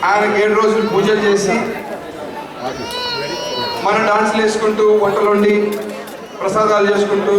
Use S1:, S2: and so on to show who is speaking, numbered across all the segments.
S1: ఆయనకి 7 రోజులు పూజలు చేసి మన డాన్సులు వేసుకుంటూ వంటలు వండి ప్రసాదాలు చేసుకుంటూ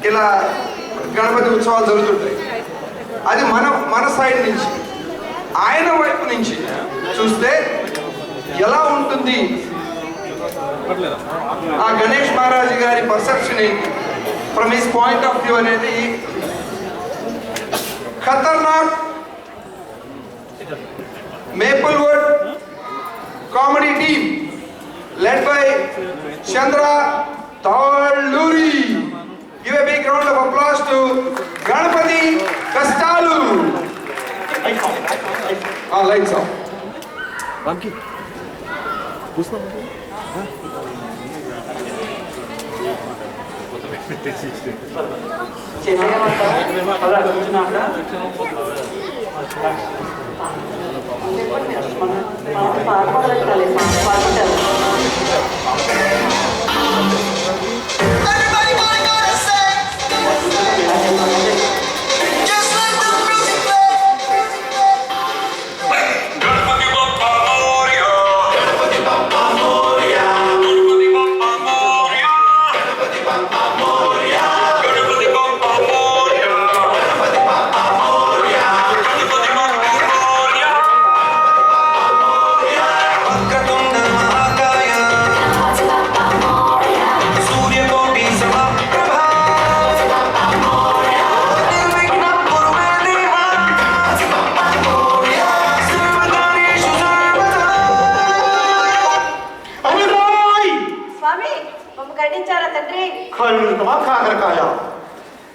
S1: ఇలా గణపతి ఉత్సవాలు జరుగుతుంటాయి. అది మన సైడ్ నుంచి. ఆయన వైపు నుంచి చూస్తే ఎలా ఉంటుంది ఆ గణేష్ మహారాజ్ గారి పర్సెప్షన్ ఏంటి from his point of view అనేది ఖతర్నాక్ Maplewood comedy team led by Chandra Talluri. Give a big round of applause to Ganapati Kastalu. Lights off.
S2: Ramki. Pusna.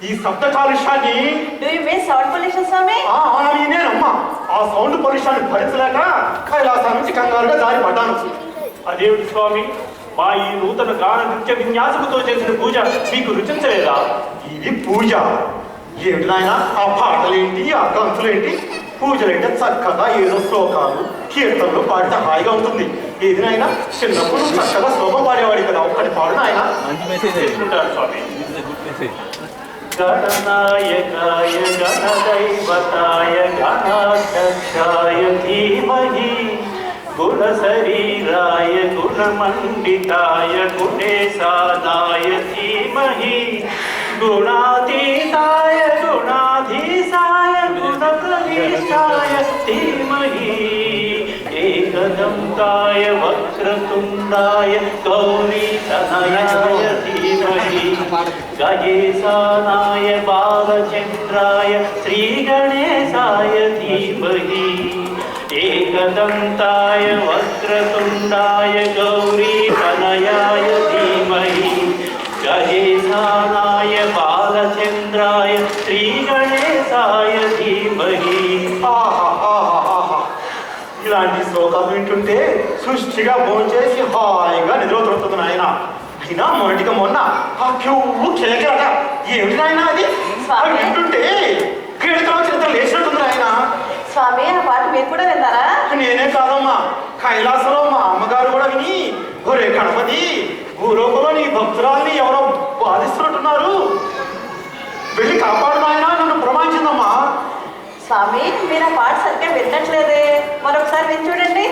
S3: ఈ శబ్ద కాలుష్యాన్ని నేనమ్మా ఆ సౌండ్ పొల్యూషన్ భరించలేక కైలాసం నుంచి కంగారుగా జారిపడ్డాను.
S4: అదేమిటి స్వామి, మా ఈ నూతన గాన నృత్య విన్యాసముతో చేసిన పూజ మీకు రుచించలేదా?
S3: ఇది పూజ ఏమిటి నాయన? ఆ పాటలేంటి, ఆ గంతులేంటి? పూజలంటే చక్కగా ఏదో శ్లోకాలు కీర్తనలు పాడితే హాయిగా ఉంటుంది. ఏది నాయన చిన్నప్పుడు చక్కగా శ్లోకం పాడేవాడి కదా, ఒక్కటి పాడు నాయన.
S4: స్వామి. గణనాయకాయ గణదైవతాయ గణాధ్యక్షాయ ధీమహి గుణశరీరాయ గుణమండితాయ గుణేశానాయ ధీమహి గుణాతీతాయ గుణాధీశాయ గుణప్రవిష్టాయ ధీమహి ఏకదంతాయ వక్రతుండాయ గౌరీతనయాయ ధీమహి గజేశానాయ బాలచంద్రాయ శ్రీగణేశాయ ధీమహి ఏకదంతాయ వక్రతుండాయ గౌరీతనయాయ ధీమహి గజేశానాయ బాలచంద్రాయ శ్రీగణేశాయ ధీమహి.
S3: ఇలాంటి శ్లోకాలు వింటుంటే సృష్టిగా భోంచేసి హాయిగా నిద్రపోతుంది నాయన. అయినా మొదటిగా మొన్న ఆ క్యూ కేకరట ఏమిటి నాయన అది? అది వింటుంటే క్రీడతో చిత్రం లేచినట్టుంది నాయన.
S5: స్వామి ఆ పాట మీరు కూడా విన్నారా?
S3: నేనే కాదమ్మా, కైలాసంలో మా అమ్మగారు కూడా విని ఒరే గణపతి భూలోకంలో నీ భక్తురాల్ని ఎవరో బాధిస్తున్నట్టున్నారు, వెళ్ళి కాపాడు నాయన నన్ను ప్రమాణించిందమ్మా.
S5: స్వామి మీరు ఆ పాట సరిగ్గా వినట్లేదే, మరొకసారి విని చూడండి.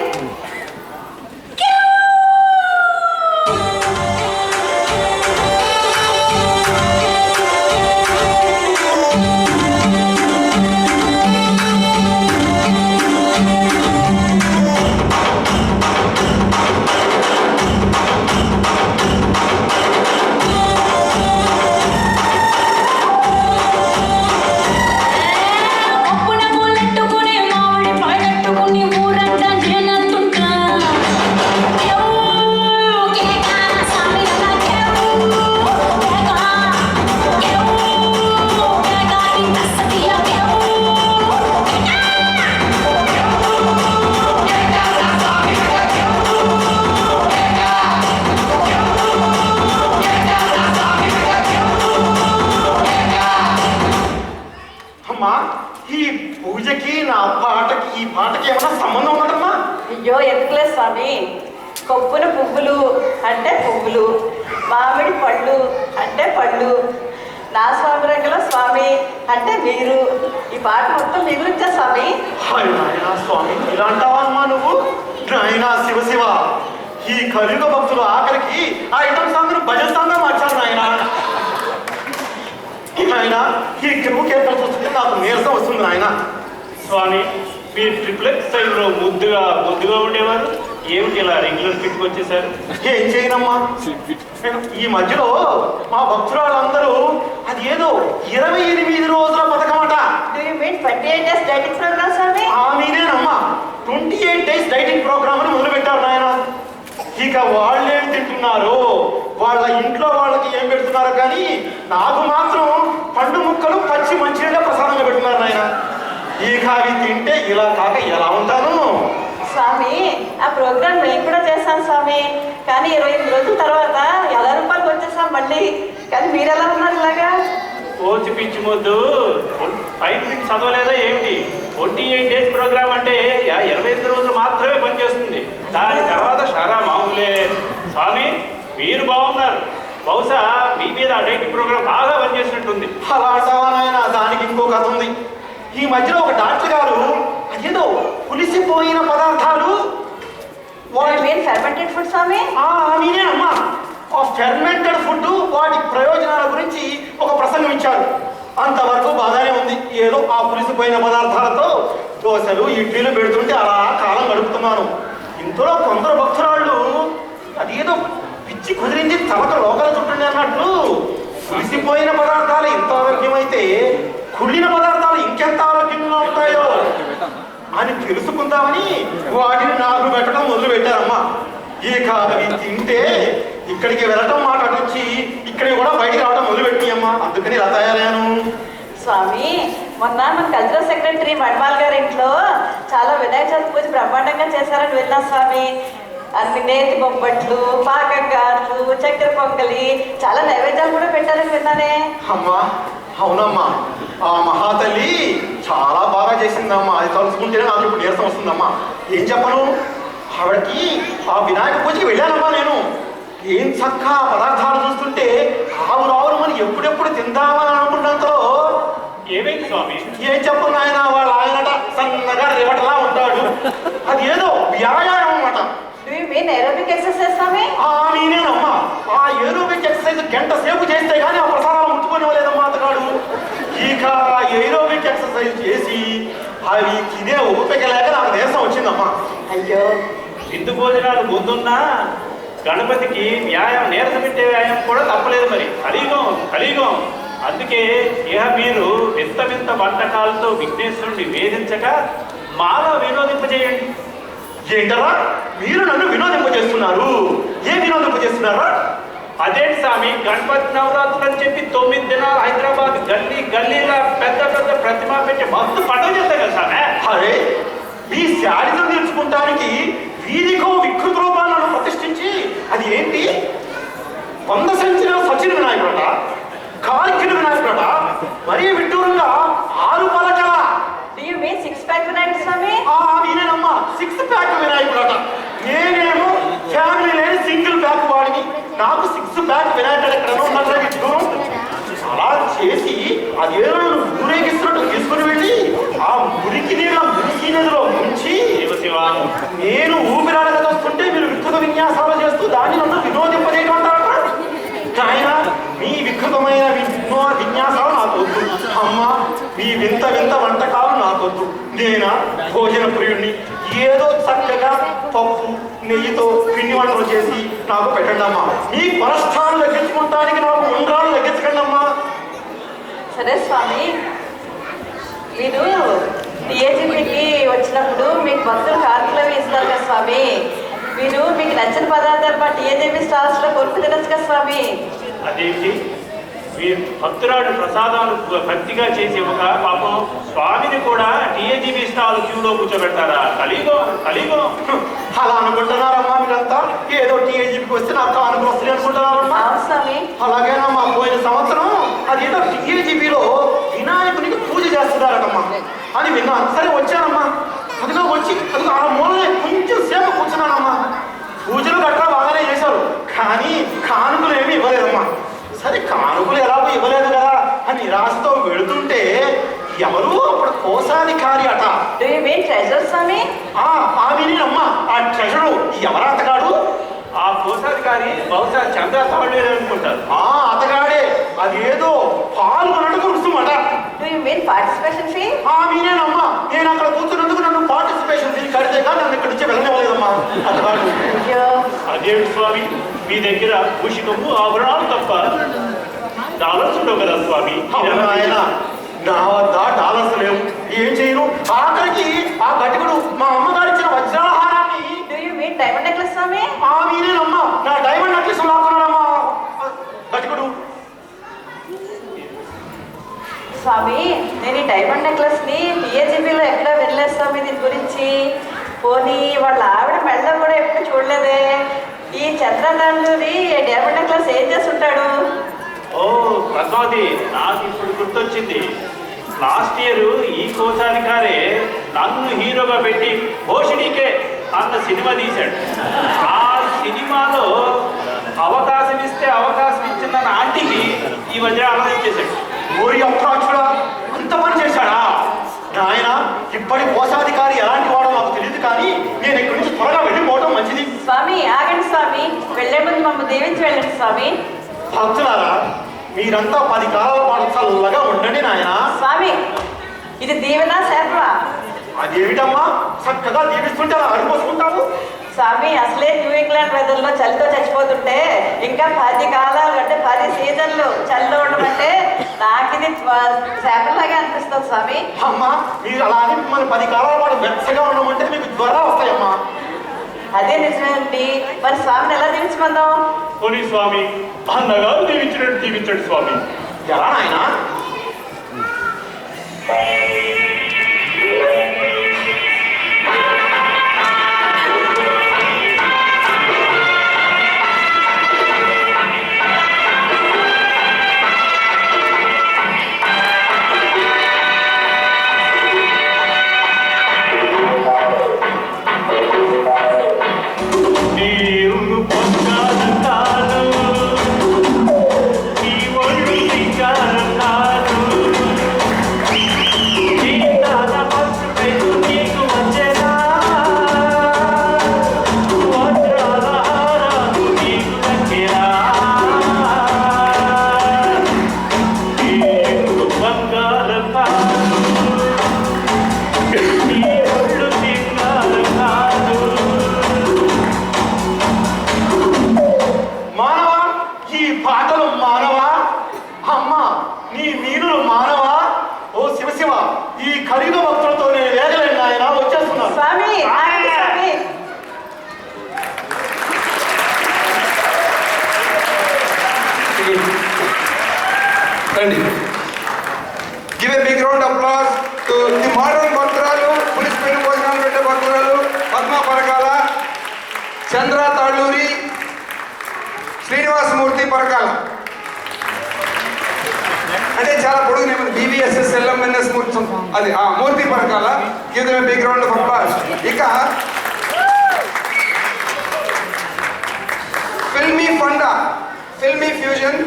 S3: ఈ పూజకి నా పాటకి ఈ పాటకి ఏమైనా సంబంధం ఉన్నదమ్మా?
S5: అయ్యో ఎందుకులే స్వామి, కొప్పున పువ్వులు అంటే పువ్వులు, మామిడి పళ్ళు అంటే పళ్ళు, నా స్వామి రంగంలో స్వామి అంటే మీరు. ఈ పాట మొత్తం మీ గురించా స్వామి?
S3: స్వామి ఇలా అంటావా? అయినా శివశివ ఈ కలియుగ భక్తులు ఆఖరికి ఆ ఐటమ్ సాంగ్ భజన సాంగ్ మార్చారు నాయన. ఆయన ఈ కిరువు కేకలు చూస్తుంటే నాకు నీరసం వస్తుంది నాయన.
S4: స్వామి మీరు ట్రిప్లెక్స్ స్టైల్లో ముద్దుగా ఉండేవారు, ఏమిటి ఇలా రెగ్యులర్ ఫిట్కి వచ్చేసారు?
S3: ఏం చేయనమ్మా, ఈ మధ్యలో మా భక్తురాళ్ళందరూ అది ఏదో 28 రోజుల పథకమట.
S5: Do you mean 28 days dieting program, స్వామి?
S3: మీరేనమ్మా 28 days డైటింగ్ ప్రోగ్రామ్ అని మొదలు పెట్టారు నాయన. ఇక వాళ్ళేం తింటున్నారో, వాళ్ళ ఇంట్లో వాళ్ళకి ఏం పెడుతున్నారో కానీ నాకు మాత్రం పండు ముక్కలు పచ్చి మంచిగా ప్రసాదంగా పెడుతున్నారు నాయన. ఇక అవి తింటే ఇలా కాక ఎలా ఉంటాను
S5: స్వామి? ఆ ప్రోగ్రామ్ నేను కూడా చేస్తాను స్వామి, కానీ 28 రోజుల తర్వాత 50 రూపాయలకు వచ్చేసాం మళ్ళీ. కానీ మీరు ఎలా ఉన్నారు ఇలాగా?
S4: కోచి పిచ్చి ముద్దు, పైకి మీకు చదవలేదా ఏమిటి? 28 డేస్ ప్రోగ్రామ్ అంటే 25 రోజులు మాత్రమే పనిచేస్తుంది, దాని తర్వాత షారా మామూలే. స్వామి మీరు బాగున్నారు, బహుశా మీ మీద ఆ డైటింగ్ ప్రోగ్రామ్ బాగా పనిచేసినట్టుంది.
S3: అలా అంటావా నాయన? దానికి ఇంకో కథ ఉంది. ఈ మధ్యలో ఒక డాక్టర్ గారు అదేదో పులిసిపోయిన పదార్థాలు
S5: ఫెర్మెంటెడ్ ఫుడ్ స్వామి?
S3: మీరేనమ్మా ఆ ఫెర్మెంటెడ్ ఫుడ్ వాటి ప్రయోజనాల గురించి ఒక ప్రసంగం ఇచ్చారు. అంతవరకు బాగానే ఉంది. ఏదో ఆ పులిసిపోయిన పదార్థాలతో దోశలు ఇడ్లీలు పెడుతుంటే అలా కాలం గడుపుతున్నాను. ఇంతలో కొందరు భక్తురాళ్ళు అదేదో పిచ్చి కుదిరించి తమకు లోకల చుట్టండి అన్నట్లు పులిసిపోయిన పదార్థాలు ఇంత ఆరోగ్యమైతే కుళ్ళిన పదార్థాలు ఇంకెంత ఆరోగ్యంగా ఉంటాయో అని తెలుసుకుందామని వాటిని నాకు పెట్టడం మొదలు పెట్టారమ్మా. ఇక అవి తింటే ఇక్కడికి వెళ్ళటం మాట నుంచి ఇక్కడికి కూడా బయటికి రావడం మొదలు పెట్టినమ్మా. అందుకని ఇలా తయారయ్యాను.
S5: స్వామి మొన్న మన కల్చరల్ సెక్రటరీ వడ్వాల్ గారి ఇంట్లో చాలా వినాయక చవితి పూజ బ్రహ్మాండంగా చేశారని విన్నాం స్వామి. అన్ని నేతి బొబ్బట్లు, పాకగాట్లు, చక్కెర పొంగలి, చాలా నైవేద్యాలు కూడా పెట్టారని విన్నానే.
S3: అమ్మా అవునమ్మా, ఆ మహాతల్లి చాలా బాగా చేసిందమ్మా. అది తలుచుకుంటేనే నాకు ఇప్పుడు నీరసం వస్తుందమ్మా. ఏం చెప్పను, ఆవిడకి ఆ వినాయక పూజకి వెళ్ళానమ్మా నేను. ఏం చక్క పదార్థాలు చూస్తుంటే రావురు మనం ఎప్పుడెప్పుడు తిందామని అనుకున్నంతలో
S4: ఏమైంది స్వామి?
S3: ఏం చెప్పను ఆయన, వాళ్ళ ఆయనట సన్నగా రేవటలా ఉంటాడు. అది ఏదో వ్యాయామం అన్నమాట.
S5: Do you mean aerobic exercise స్వామి?
S3: నేనేనమ్మా ఆ ఏరోబిక్ ఎక్సర్సైజ్ గంట సేపు చేస్తే కానీ ఆ ప్రసారాలు ముట్టుకోనివ్వలేదమ్మా అతగాడు. ఇక ఏరోబిక్ ఎక్సర్సైజ్ చేసి అవి తినే ఓపిక లేక నాకు నీరసం వచ్చిందమ్మా.
S5: అయ్యో,
S4: విందు భోజనాలు ముందున్నా గణపతికి నీరసం పెట్టే వ్యాయామం కూడా తప్పలేదు. మరి కలియుగం అందుకే ఇక మీరు వింత వింత వంటకాలతో విఘ్నేశ్వరుని వేధించక మాలో వినోదింపజేయండి.
S3: ఏంటరా మీరు నన్ను వినోదింపజేస్తున్నారు? ఏ వినోదింపజేస్తున్నారా?
S4: అదేంటి స్వామి, గణపతి నవరాత్రులు అని చెప్పి 9 దినాలు హైదరాబాద్ గల్లీలా పెద్ద ప్రతిమ పెట్టి మస్తు పండుగ చేస్తాయి కదా స్వామి.
S3: అరే మీ శారీరం తీర్చుకుంటానికి వీధికో వికృత రూపాలను ప్రతిష్ఠించి అది ఏంటి 100 సంచిన సచిన వినాయకుడట, కాలికిన వినాయకుడట, మరీ విడ్డూరంగా 6 పలకల.
S5: Do you mean 6 pack Vinayaka స్వామి?
S3: నేనేనమ్మా 6 ప్యాక్ వినాయకుడట. నేనేమో ఫ్యామిలీ లేని సింగిల్ ప్యాక్ వాడిని. నాకు 6 ప్యాక్ వినాయకుడు ఎక్కడైనా ఉన్నట్లే విడ్డూరం. అలా చేసి అదేదో ఊరేగిస్తున్నట్టు తీసుకుని వెళ్ళి ఆ మురికి నీళ్ళ మురికి నదిలో ముంచి నేను ఊపిరాడగా వస్తుంటే మీరు వికృత విన్యాసాలు చేస్తూ దాన్ని నన్ను వినోదింపజేయమంటారు. ఆయన మీ వికృతమైన విన్యాసాలు నాకు వద్దు అమ్మా. మీ వింత వంటకాలు నాకొద్దు. నేనా భోజన ప్రియుడిని. ఏదో చక్కగా పప్పు నెయ్యితో పిండి వంటలు చేసి నాకు పెట్టండి అమ్మా. మీ కొలెస్ట్రాల్ తగ్గించుకుంటానికి నాకు ఉండ్రాలు తగ్గించకండి అమ్మా.
S5: సరే స్వామి, మీరు టీఏజీపీకి వచ్చినప్పుడు మీకు భక్తులు కార్డులు అవి ఇస్తారు కదా స్వామి. మీరు మీకు నచ్చిన పదార్థాలు మా టీఏజీపీ స్టాల్స్లో కొనుక్కు తినచ్చు కదా స్వామి.
S4: అదేంటి మీరు భక్తురాడు ప్రసాదాలు భక్తిగా చేసి ఒక పాపం స్వామిని కూడా టీఏజీబీ స్టాల్ క్యూలో కూర్చోబెడతారా? కలియుగం
S3: అలా అనుకుంటున్నారమ్మా మీరంతా. ఏదో టీఏజీపీకి వస్తే నాకు కానుకలు వస్తాయి అనుకుంటున్నారమ్మా.
S5: స్వామి
S3: అలాగేనమ్మా పోయిన సంవత్సరం అదేదో టీఏజీపీలో వినాయకునికి పూజ చేస్తున్నారటమ్మా అని విన్నాను. సరే వచ్చానమ్మా. అదిగో వచ్చి అదిగో ఆ మూలనే కొంచెం సేపు కూర్చున్నానమ్మా. పూజలు గట్రా బాగానే చేశారు కానీ కానుకలు ఏమీ ఇవ్వలేదమ్మా. సరే కానుకలు ఎలాగో ఇవ్వలేదు కదా అని నిరాశతో వెళుతుంటే ఎవరు అప్పుడు కోశాధికారి అట.
S5: ట్రెజర్ స్వామి?
S3: ఆమెనేనమ్మా. ఆ ట్రెజరు ఎవరా అతగాడు?
S4: ఆ కోశాధికారి బహుశా చంద్ర తాళలేరు అనుకుంటారు.
S3: అతగాడే. అదేదో పాల్గొనడానికి రుసుమట.
S5: Do you mean participation fee?
S3: మీనేనమ్మా. నేను అక్కడ కూర్చున్నందుకు నన్ను పార్టిసిపేషన్ ఫీ కడితే కానీ నన్ను ఇక్కడి నుంచి వెళ్ళనివ్వలేదమ్మా అతగాడు.
S5: అయ్యో,
S4: అదేమిటి స్వామి, మీ దగ్గర భూషికము ఆభరణాలు తప్ప డాలర్స్ ఉండవు కదా స్వామి?
S3: ఆయన నా వద్ద డాలర్స్ లేవు. ఏం చేయను? ఆఖరికి ఆ గటికుడు మా అమ్మగారు ఇచ్చిన వజ్రాహారాన్ని.
S5: Do you mean diamond necklace స్వామి?
S3: మీరేనమ్మా నా డైమండ్ నెక్లెస్ లాక్కున్నాడమ్మా గటికుడు.
S5: స్వామి, నేను ఈ డైమండ్ నెక్లెస్ ని పిఏజీబీలో ఎక్కడ వెళ్ళలేదు స్వామి దీని గురించి. పోనీ వాళ్ళ ఆవిడ మెళ్ళ కూడా ఎప్పుడు చూడలేదే. ఈ చంద్రదాండూరి డైమండ్ నెక్లెస్ ఏం చేస్తుంటాడు?
S4: ఓ పద్మావతి, నాకు ఇప్పుడు గుర్తొచ్చింది. లాస్ట్ ఇయర్ ఈ కోశాధికారే నన్ను హీరోగా పెట్టి భోషిణీకే అన్న సినిమా తీశాడు. ఆ సినిమాలో అవకాశం ఇస్తే అవకాశం ఇచ్చిన ఆంటీకి ఈ మధ్య ఆలోచించేశాడు.
S3: ఓరి అప్రాచుడా, అంత పని చేశాడా? ఆయన ఇప్పటి కోశాధికారి ఎలాంటి వాడో నాకు తెలియదు, కానీ నేను ఇక్కడి నుంచి త్వరగా వెళ్ళిపోవడం మంచిది.
S5: స్వామి ఆగండి స్వామి, వెళ్లే ముందు మమ్మల్ని దీవించి వెళ్ళండి స్వామి.
S3: భక్తులారా, మీరంతా 10 కాలాల పాటు చల్లగా ఉండండి నాయన.
S5: స్వామి, ఇది దీవెనా శాపమా?
S3: అదేమిటమ్మా, చక్కగా దీవిస్తుంటే అలా అడిపోసుకుంటావు.
S5: స్వామి, అసలే న్యూ ఇంగ్లాండ్ వెదర్లో చలితో చచ్చిపోతుంటే ఇంకా 10 కాలాలు అంటే 10 సీజన్లు చలిలో ఉండమంటే నాకు ఇది శాపంలాగా అనిపిస్తుంది స్వామి.
S3: అమ్మా, మీరు అలాగే మిమ్మల్ని 10 కాలాల పాటు వెచ్చగా ఉండమంటే మీకు జ్వరాలు వస్తాయమ్మా.
S5: అదే నిజమేంటి, మరి స్వామిని ఎలా దీవించమందాం?
S4: పోనీ స్వామి, అన్నగారు దీవించినట్టు దీవించండి స్వామి.
S3: ఎలా నాయన?
S1: Give a big round of applause to the modern భక్తురాలు, పులిసిపోయిన భోజనాలు పెట్టే భక్తురాలు పద్మా పరకాల, చంద్ర తాళ్ళూరి, శ్రీనివాసమూర్తి పరకాల. అంటే చాలా పొడుగు నేమ్, BVSS LMNS మూర్తి, అది Murthy Parakala. Give them a big round of applause. ఇక ఫిల్మీ ఫండా, filmy fusion,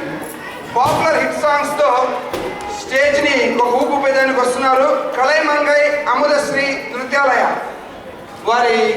S1: popular hit songs తో స్టేజ్ ని ఒక ఊపు పేదానికి వస్తున్నారు కలైమంగై అముదశ్రీ నృత్యాలయ వారి